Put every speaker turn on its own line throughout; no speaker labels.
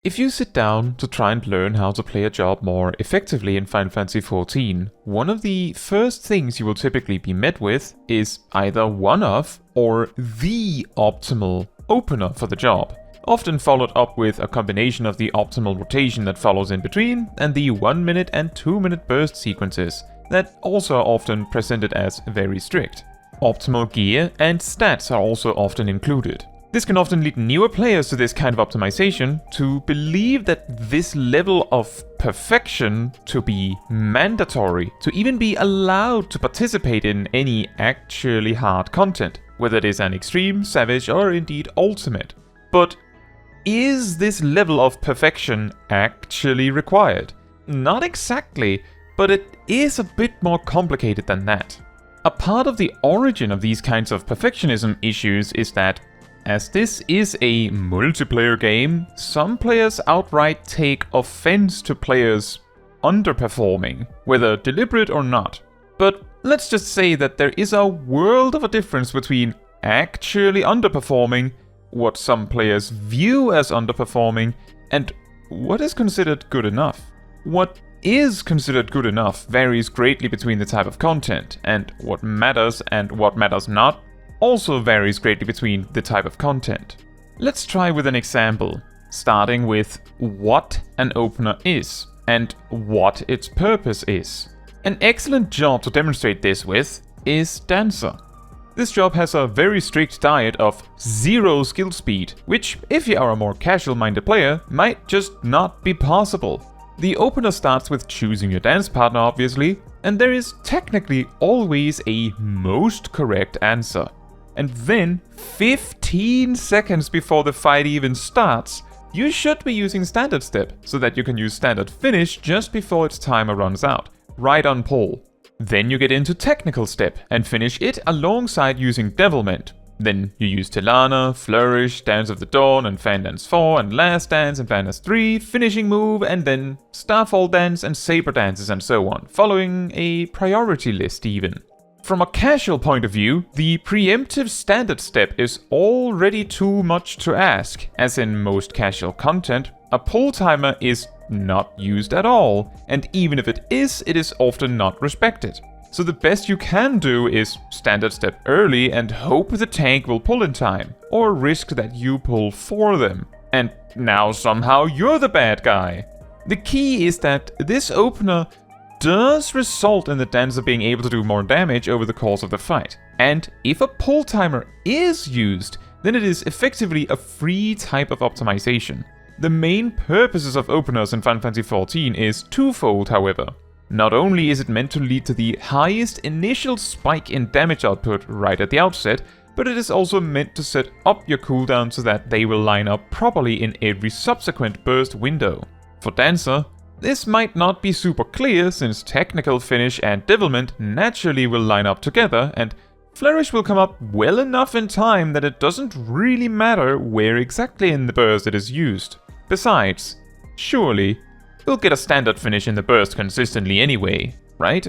If you sit down to try and learn how to play a job more effectively in Final Fantasy XIV, one of the first things you will typically be met with is either one of or the optimal opener for the job, often followed up with a combination of the optimal rotation that follows in between and the 1 minute and 2 minute burst sequences that also are often presented as very strict. Optimal gear and stats are also often included. This can often lead newer players to this kind of optimization to believe that this level of perfection to be mandatory, to even be allowed to participate in any actually hard content, whether it is an extreme, savage, or indeed ultimate. But is this level of perfection actually required? Not exactly, but it is a bit more complicated than that. A part of the origin of these kinds of perfectionism issues is that as this is a multiplayer game, some players outright take offense to players underperforming, whether deliberate or not. But let's just say that there is a world of a difference between actually underperforming, what some players view as underperforming, and what is considered good enough. What is considered good enough varies greatly between the type of content, and what matters not also varies greatly between the type of content. Let's try with an example, starting with what an opener is and what its purpose is. An excellent job to demonstrate this with is Dancer. This job has a very strict diet of 0 skill speed, which, if you are a more casual-minded player, might just not be possible. The opener starts with choosing your dance partner, obviously, and there is technically always a most correct answer. And then, 15 seconds before the fight even starts, you should be using Standard Step, so that you can use Standard Finish just before its timer runs out, right on pole. Then you get into Technical Step and finish it alongside using Devilment. Then you use Tilana, Flourish, Dance of the Dawn, and Fan Dance 4, and Last Dance and Fan Dance 3, Finishing Move, and then Starfall Dance and Saber Dances and so on, following a priority list even. From a casual point of view, the preemptive Standard Step is already too much to ask, as in most casual content, a pull timer is not used at all, and even if it is often not respected. So the best you can do is Standard Step early and hope the tank will pull in time, or risk that you pull for them. And now somehow you're the bad guy. The key is that this opener does result in the dancer being able to do more damage over the course of the fight. And if a pull timer is used, then it is effectively a free type of optimization. The main purposes of openers in Final Fantasy XIV is twofold, however. Not only is it meant to lead to the highest initial spike in damage output right at the outset, but it is also meant to set up your cooldown so that they will line up properly in every subsequent burst window. For Dancer, this might not be super clear since Technical Finish and Devilment naturally will line up together, and Flourish will come up well enough in time that it doesn't really matter where exactly in the burst it is used. Besides, surely, you'll get a Standard Finish in the burst consistently anyway, right?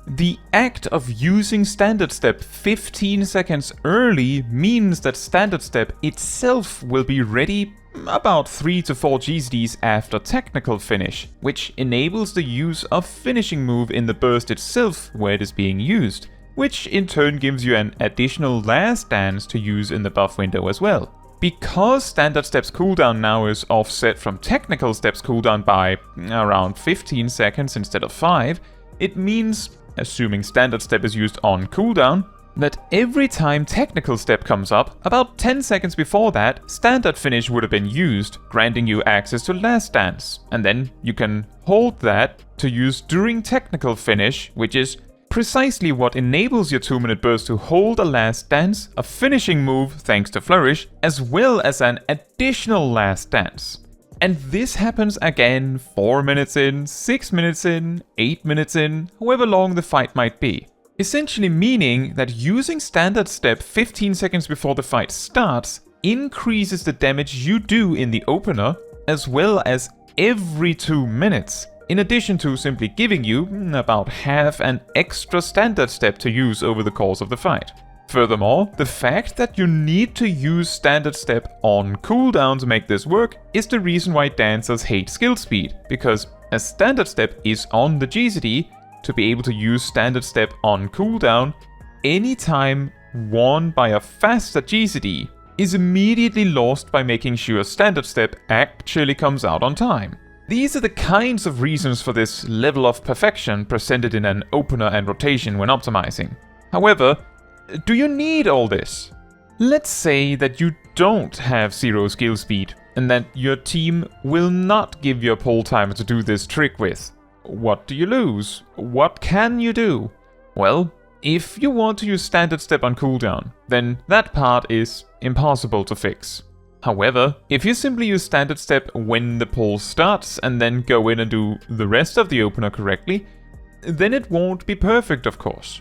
The act of using Standard Step 15 seconds early means that Standard Step itself will be ready about 3 to 4 GCDs after Technical Finish, which enables the use of Finishing Move in the burst itself where it is being used, which in turn gives you an additional Last Dance to use in the buff window as well. Because Standard Step's cooldown now is offset from Technical Step's cooldown by around 15 seconds instead of 5, it means, assuming Standard Step is used on cooldown, that every time Technical Step comes up, about 10 seconds before that, Standard Finish would have been used, granting you access to Last Dance, and then you can hold that to use during Technical Finish, which is precisely what enables your 2-minute burst to hold a Last Dance, a finishing move thanks to Flourish, as well as an additional Last Dance. And this happens again 4 minutes in, 6 minutes in, 8 minutes in, however long the fight might be. Essentially meaning that using Standard Step 15 seconds before the fight starts increases the damage you do in the opener, as well as every 2 minutes, in addition to simply giving you about half an extra Standard Step to use over the course of the fight. Furthermore, the fact that you need to use standard step on cooldown to make this work is the reason why dancers hate skill speed, because a standard step is on the GCD. To be able to use standard step on cooldown, any time won by a faster GCD is immediately lost by making sure standard step actually comes out on time. These are the kinds of reasons for this level of perfection presented in an opener and rotation when optimizing. However, do you need all this? Let's say that you don't have 0 skill speed and that your team will not give you a pull timer to do this trick with. What do you lose? What can you do? Well, if you want to use standard step on cooldown, then that part is impossible to fix. However, if you simply use standard step when the pull starts and then go in and do the rest of the opener correctly, then it won't be perfect, of course.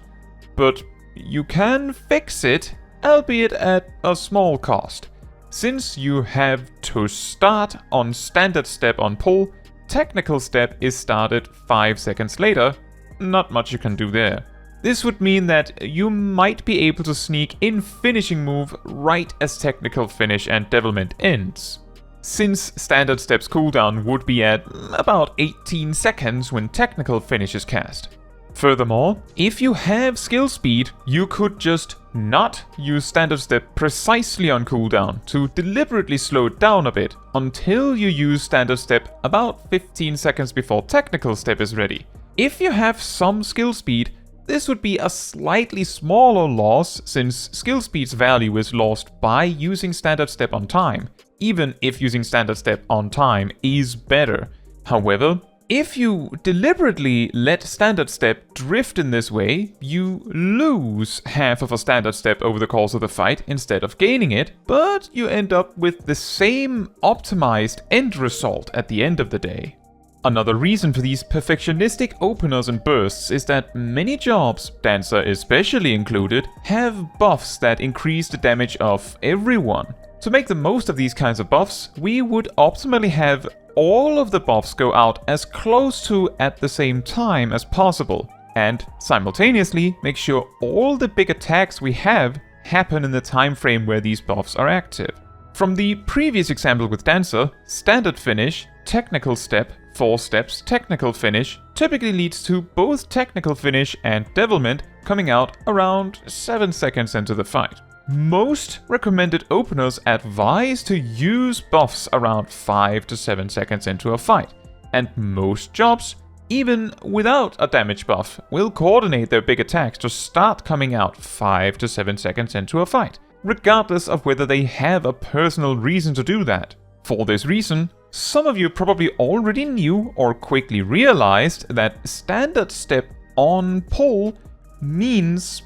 But you can fix it, albeit at a small cost. Since you have to start on standard step on pull, technical step is started 5 seconds later, not much you can do there. This would mean that you might be able to sneak in finishing move right as technical finish and devilment ends, since standard step's cooldown would be at about 18 seconds when technical finish is cast. Furthermore, if you have skill speed, you could just not use standard step precisely on cooldown to deliberately slow it down a bit until you use standard step about 15 seconds before technical step is ready. If you have some skill speed, this would be a slightly smaller loss since skill speed's value is lost by using standard step on time, even if using standard step on time is better. However, if you deliberately let standard step drift in this way, you lose half of a standard step over the course of the fight instead of gaining it, but you end up with the same optimized end result at the end of the day. Another reason for these perfectionistic openers and bursts is that many jobs, Dancer especially included, have buffs that increase the damage of everyone. To make the most of these kinds of buffs, we would optimally have all of the buffs go out as close to at the same time as possible, and simultaneously make sure all the big attacks we have happen in the time frame where these buffs are active. From the previous example with Dancer, standard finish, technical step, 4 steps, technical finish typically leads to both technical finish and devilment coming out around 7 seconds into the fight. Most recommended openers advise to use buffs around 5 to 7 seconds into a fight, and most jobs, even without a damage buff, will coordinate their big attacks to start coming out 5 to 7 seconds into a fight, regardless of whether they have a personal reason to do that. For this reason, some of you probably already knew or quickly realized that standard step on pull means,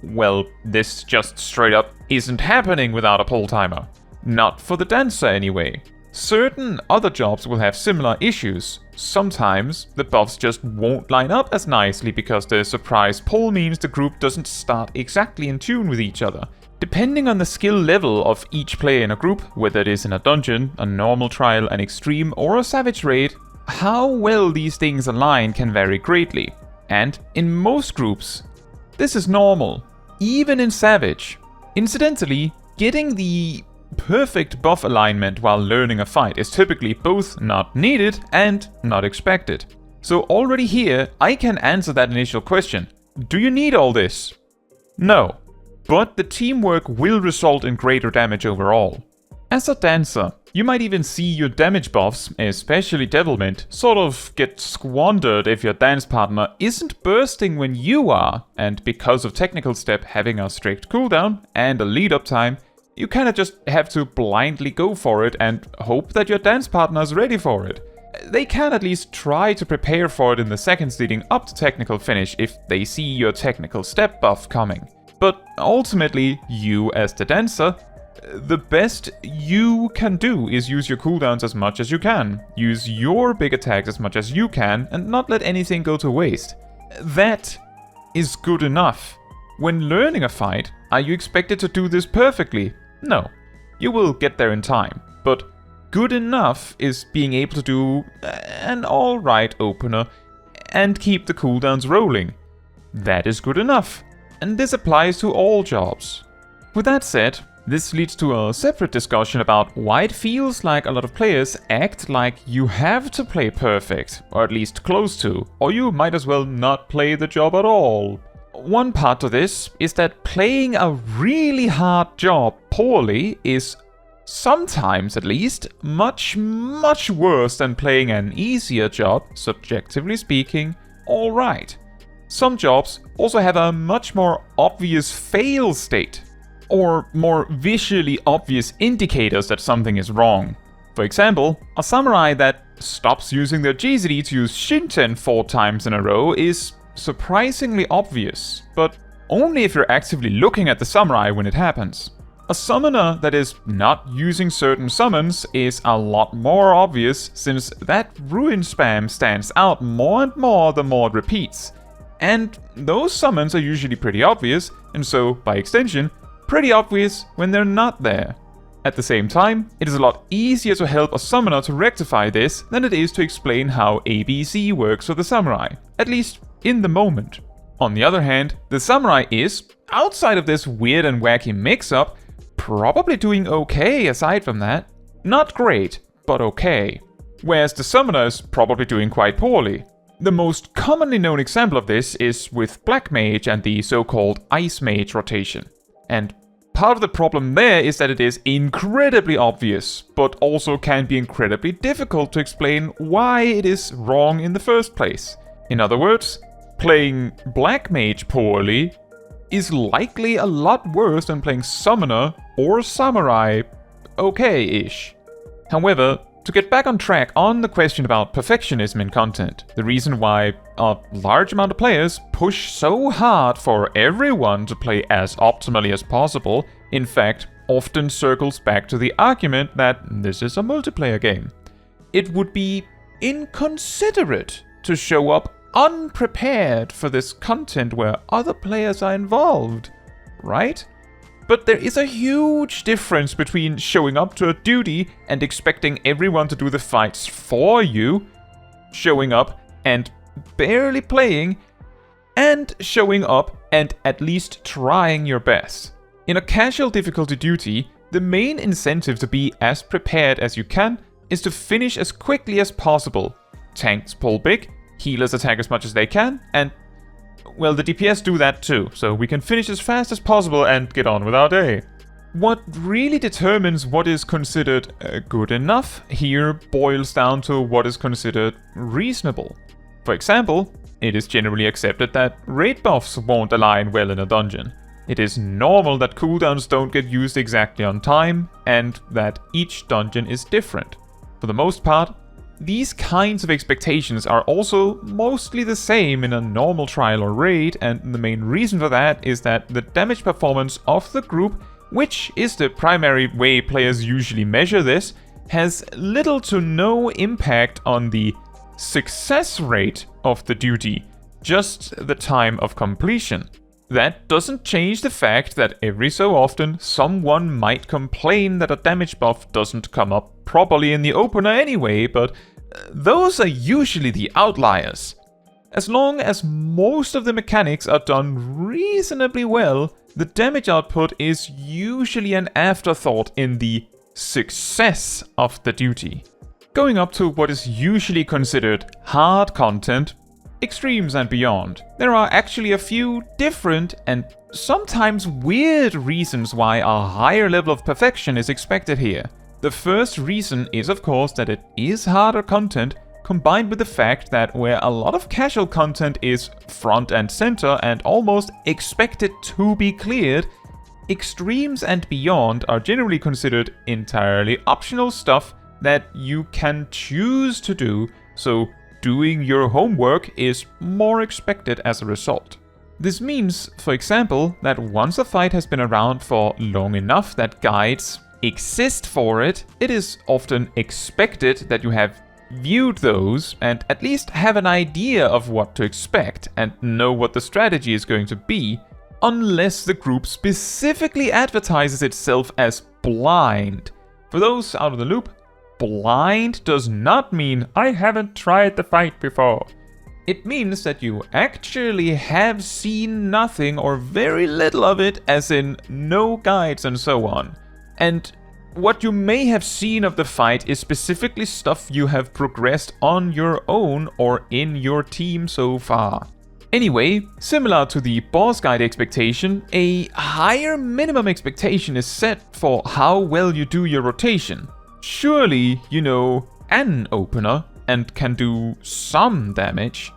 well, this just straight up isn't happening without a pull timer. Not for the Dancer anyway. Certain other jobs will have similar issues. Sometimes the buffs just won't line up as nicely because the surprise pull means the group doesn't start exactly in tune with each other. Depending on the skill level of each player in a group, whether it is in a dungeon, a normal trial, an extreme, or a savage raid, how well these things align can vary greatly. And in most groups, this is normal, even in savage. Incidentally, getting the perfect buff alignment while learning a fight is typically both not needed and not expected. So already here, I can answer that initial question. Do you need all this? No. But the teamwork will result in greater damage overall. As a Dancer, you might even see your damage buffs, especially devilment, sort of get squandered if your dance partner isn't bursting when you are, and because of technical step having a strict cooldown and a lead up time, you kinda just have to blindly go for it and hope that your dance partner is ready for it. They can at least try to prepare for it in the seconds leading up to technical finish if they see your technical step buff coming. But ultimately, you as the Dancer, the best you can do is use your cooldowns as much as you can, use your big attacks as much as you can, and not let anything go to waste. That is good enough. When learning a fight, are you expected to do this perfectly? No. You will get there in time, but good enough is being able to do an alright opener and keep the cooldowns rolling. That is good enough. and this applies to all jobs. With that said, this leads to a separate discussion about why it feels like a lot of players act like you have to play perfect, or at least close to, or you might as well not play the job at all. One part of this is that playing a really hard job poorly is, sometimes at least, much worse than playing an easier job, subjectively speaking, alright. Some jobs also have a much more obvious fail state, or more visually obvious indicators that something is wrong. For example, a samurai that stops using their GZD to use Shinten 4 times in a row is surprisingly obvious, but only if you're actively looking at the samurai when it happens. A summoner that is not using certain summons is a lot more obvious, since that ruin spam stands out more and more the more it repeats. And those summons are usually pretty obvious, and so, by extension, pretty obvious when they're not there. At the same time, it is a lot easier to help a summoner to rectify this than it is to explain how ABC works for the samurai, at least in the moment. On the other hand, the samurai is, outside of this weird and wacky mix-up, probably doing okay aside from that. Not great, but okay. Whereas the summoner is probably doing quite poorly. The most commonly known example of this is with Black Mage and the so-called Ice Mage rotation. And part of the problem there is that it is incredibly obvious, but also can be incredibly difficult to explain why it is wrong in the first place. In other words, playing Black Mage poorly is likely a lot worse than playing Summoner or Samurai okay-ish. However, to get back on track on the question about perfectionism in content, the reason why a large amount of players push so hard for everyone to play as optimally as possible, in fact, often circles back to the argument that this is a multiplayer game. It would be inconsiderate to show up unprepared for this content where other players are involved, right? But there is a huge difference between showing up to a duty and expecting everyone to do the fights for you, showing up and barely playing, and showing up and at least trying your best. In a casual difficulty duty, the main incentive to be as prepared as you can is to finish as quickly as possible. Tanks pull big, healers attack as much as they can, and, well, the DPS do that too, so we can finish as fast as possible and get on with our day. What really determines what is considered good enough here boils down to what is considered reasonable. For example, it is generally accepted that raid buffs won't align well in a dungeon. It is normal that cooldowns don't get used exactly on time, and that each dungeon is different. For the most part, these kinds of expectations are also mostly the same in a normal trial or raid, and the main reason for that is that the damage performance of the group, which is the primary way players usually measure this, has little to no impact on the success rate of the duty, just the time of completion. That doesn't change the fact that every so often someone might complain that a damage buff doesn't come up properly in the opener anyway, but those are usually the outliers. As long as most of the mechanics are done reasonably well, the damage output is usually an afterthought in the success of the duty. Going up to what is usually considered hard content, extremes and beyond, there are actually a few different and sometimes weird reasons why a higher level of perfection is expected here. The first reason is, of course, that it is harder content, combined with the fact that where a lot of casual content is front and center and almost expected to be cleared, extremes and beyond are generally considered entirely optional stuff that you can choose to do, so doing your homework is more expected as a result. This means, for example, that once a fight has been around for long enough that guides exist for it, it is often expected that you have viewed those and at least have an idea of what to expect and know what the strategy is going to be, unless the group specifically advertises itself as blind. For those out of the loop, blind does not mean I haven't tried the fight before. It means that you actually have seen nothing or very little of it, as in no guides and so on. And what you may have seen of the fight is specifically stuff you have progressed on your own or in your team so far. Anyway, similar to the boss guide expectation, a higher minimum expectation is set for how well you do your rotation. Surely, you know, an opener and can do some damage.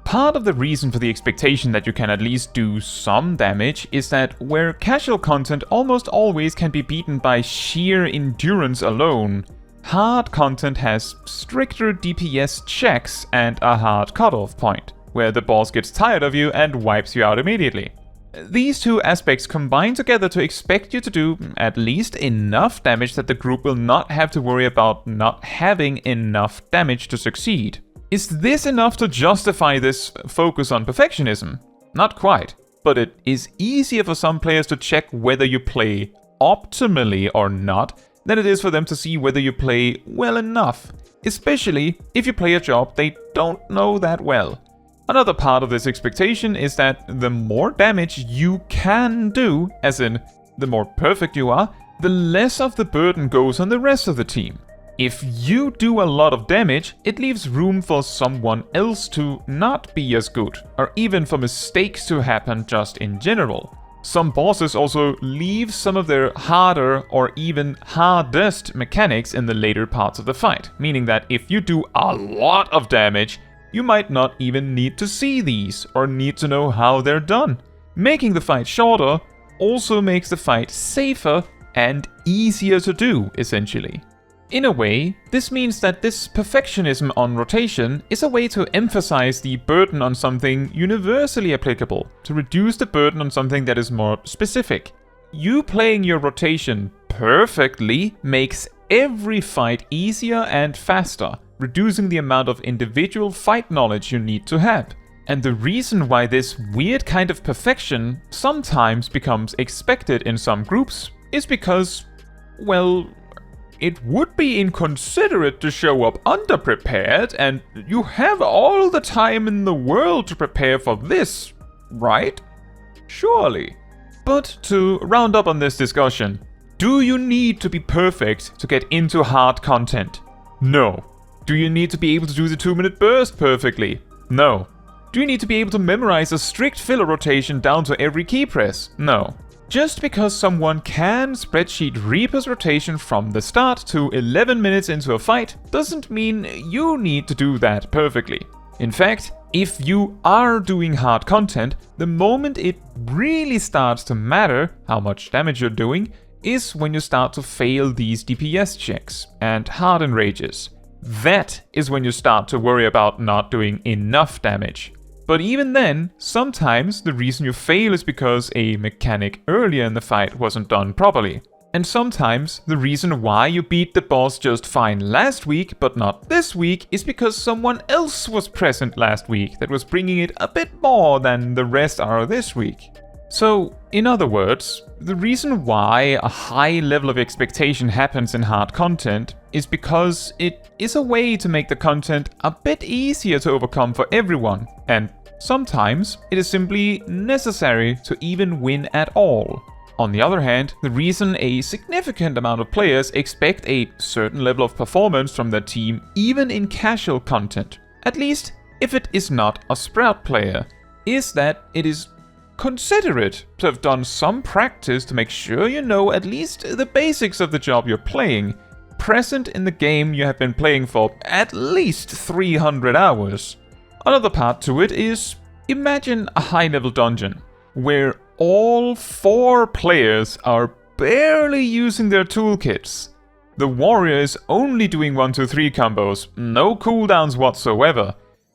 Part of the reason for the expectation that you can at least do some damage is that where casual content almost always can be beaten by sheer endurance alone, hard content has stricter DPS checks and a hard cutoff point, where the boss gets tired of you and wipes you out immediately. These two aspects combine together to expect you to do at least enough damage that the group will not have to worry about not having enough damage to succeed. Is this enough to justify this focus on perfectionism? Not quite, but it is easier for some players to check whether you play optimally or not than it is for them to see whether you play well enough, especially if you play a job they don't know that well. Another part of this expectation is that the more damage you can do, as in the more perfect you are, the less of the burden goes on the rest of the team. If you do a lot of damage, it leaves room for someone else to not be as good, or even for mistakes to happen just in general. Some bosses also leave some of their harder or even hardest mechanics in the later parts of the fight, meaning that if you do a lot of damage, you might not even need to see these, or need to know how they're done. Making the fight shorter also makes the fight safer and easier to do, essentially. In a way, this means that this perfectionism on rotation is a way to emphasize the burden on something universally applicable, to reduce the burden on something that is more specific. You playing your rotation perfectly makes every fight easier and faster, reducing the amount of individual fight knowledge you need to have. And the reason why this weird kind of perfection sometimes becomes expected in some groups is because, well, it would be inconsiderate to show up underprepared, and you have all the time in the world to prepare for this, right? Surely. But to round up on this discussion, do you need to be perfect to get into hard content? No. Do you need to be able to do the 2-minute burst perfectly? No. Do you need to be able to memorize a strict filler rotation down to every key press? No. Just because someone can spreadsheet Reaper's rotation from the start to 11 minutes into a fight doesn't mean you need to do that perfectly. In fact, if you are doing hard content, the moment it really starts to matter how much damage you're doing is when you start to fail these DPS checks and harden rages. That is when you start to worry about not doing enough damage. But even then, sometimes the reason you fail is because a mechanic earlier in the fight wasn't done properly. And sometimes the reason why you beat the boss just fine last week but not this week is because someone else was present last week that was bringing it a bit more than the rest are this week. So, in other words, the reason why a high level of expectation happens in hard content is because it is a way to make the content a bit easier to overcome for everyone, and sometimes it is simply necessary to even win at all. On the other hand, the reason a significant amount of players expect a certain level of performance from their team even in casual content, at least if it is not a Sprout player, is that it is considerate to have done some practice to make sure you know at least the basics of the job you're playing, present in the game you have been playing for at least 300 hours. Another part to it is, imagine a high-level dungeon, where all 4 players are barely using their toolkits. The warrior is only doing 1-2-3 combos, no cooldowns whatsoever.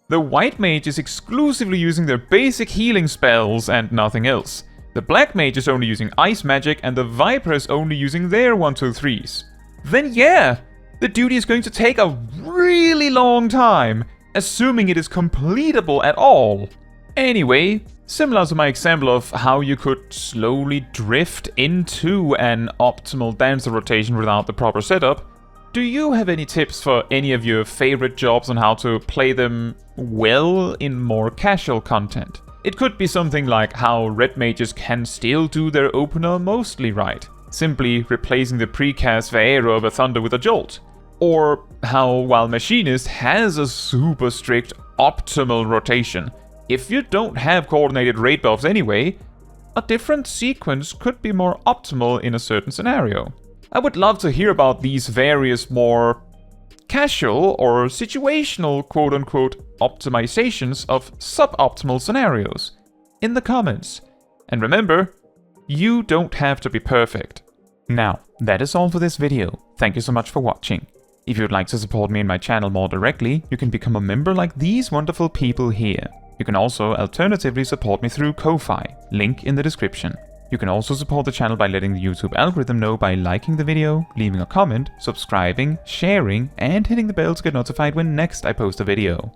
The white mage is exclusively using their basic healing spells and nothing else. The black mage is only using ice magic, and the viper is only using their 1-2-3s. Then yeah, the duty is going to take a really long time, assuming it is completable at all. Anyway, similar to my example of how you could slowly drift into an optimal dancer rotation without the proper setup, Do you have any tips for any of your favorite jobs on how to play them well in more casual content? It could be something like how red mages can still do their opener mostly right, simply replacing the precast Vaero of a Thunder with a Jolt. Or how while Machinist has a super strict optimal rotation, if you don't have coordinated raid buffs anyway, a different sequence could be more optimal in a certain scenario. I would love to hear about these various more casual or situational quote-unquote optimizations of suboptimal scenarios in the comments. And remember, you don't have to be perfect. Now, that is all for this video. Thank you so much for watching. If you would like to support me and my channel more directly, you can become a member like these wonderful people here. You can also alternatively support me through Ko-Fi, link in the description. You can also support the channel by letting the YouTube algorithm know by liking the video, leaving a comment, subscribing, sharing, and hitting the bell to get notified when next I post a video.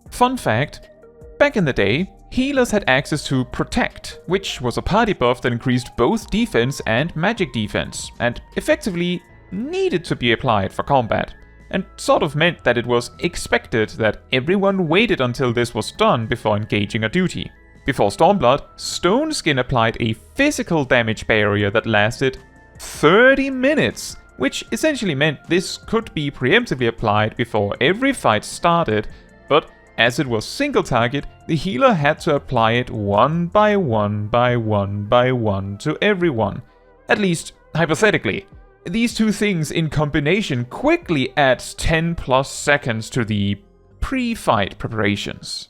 Fun fact, back in the day, healers had access to Protect, which was a party buff that increased both defense and magic defense, and effectively needed to be applied for combat, and sort of meant that it was expected that everyone waited until this was done before engaging a duty. Before Stormblood, Stone Skin applied a physical damage barrier that lasted 30 minutes, which essentially meant this could be preemptively applied before every fight started, but as it was single target, the healer had to apply it one by one by one by one to everyone. At least, hypothetically. These two things in combination quickly adds 10+ seconds to the pre-fight preparations.